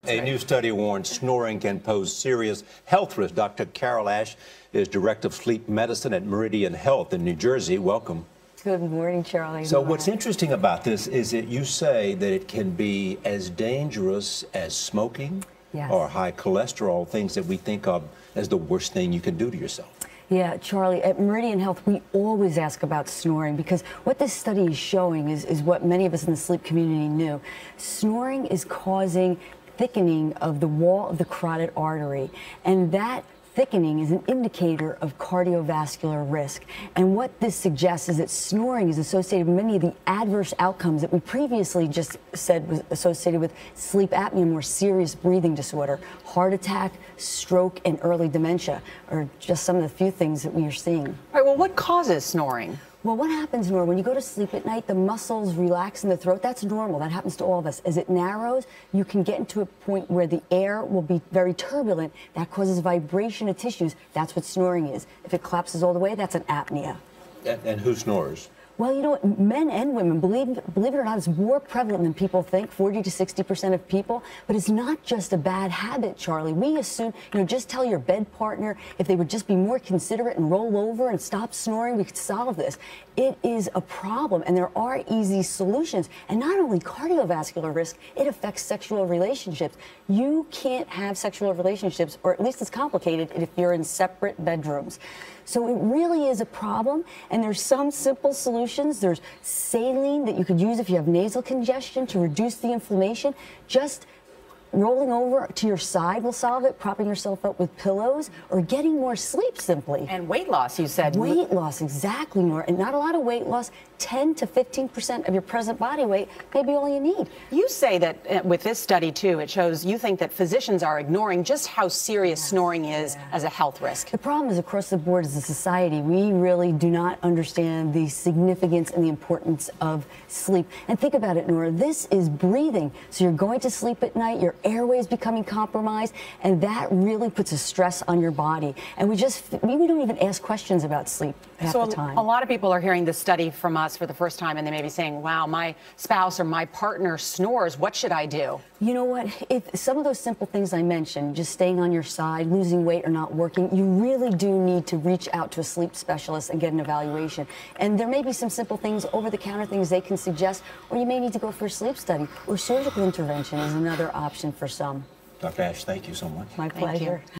A new study warns snoring can pose serious health risks. Dr. Carol Ash is Director of Sleep Medicine at Meridian Health in New Jersey. Welcome. Good morning, Charlie. So what's interesting about this is that you say that it can be as dangerous as smoking or high cholesterol, things that we think of as the worst thing you can do to yourself. Yeah, Charlie, at Meridian Health, we always ask about snoring because what this study is showing is what many of us in the sleep community knew. Snoring is causing thickening of the wall of the carotid artery, and that thickening is an indicator of cardiovascular risk. And what this suggests is that snoring is associated with many of the adverse outcomes that we previously just said was associated with sleep apnea, more serious breathing disorder, heart attack, stroke, and early dementia are just some of the few things that we are seeing. All right, well, what causes snoring? Well, what happens, Norah, when you go to sleep at night, the muscles relax in the throat. That's normal. That happens to all of us. As it narrows, you can get into a point where the air will be very turbulent. That causes vibration of tissues. That's what snoring is. If it collapses all the way, that's an apnea. And who snores? Well, you know what, men and women, believe it or not, it's more prevalent than people think, 40 to 60% of people. But it's not just a bad habit, Charlie. We assume, just tell your bed partner if they would just be more considerate and roll over and stop snoring, we could solve this. It is a problem, and there are easy solutions. And not only cardiovascular risk, it affects sexual relationships. You can't have sexual relationships, or at least it's complicated, if you're in separate bedrooms. So it really is a problem, and there's some simple solutions. There's saline that you could use if you have nasal congestion to reduce the inflammation. Just rolling over to your side will solve it, propping yourself up with pillows, or getting more sleep simply. And weight loss, you said. Weight loss, exactly, Norah. And not a lot of weight loss. 10 to 15% of your present body weight may be all you need. You say that with this study, too, it shows you think that physicians are ignoring just how serious snoring is as a health risk. The problem is across the board as a society, we really do not understand the significance and the importance of sleep. And think about it, Norah, this is breathing. So you're going to sleep at night, your airway is becoming compromised, and that really puts a stress on your body. And we don't even ask questions about sleep half the time. A lot of people are hearing this study from us for the first time, and they may be saying, wow, my spouse or my partner snores. What should I do? You know what? If some of those simple things I mentioned, just staying on your side, losing weight, or not working, you really do need to reach out to a sleep specialist and get an evaluation. And there may be some simple things, over-the-counter things they can suggest, or you may need to go for a sleep study, or surgical intervention is another option for some. Dr. Ash, thank you so much. My pleasure.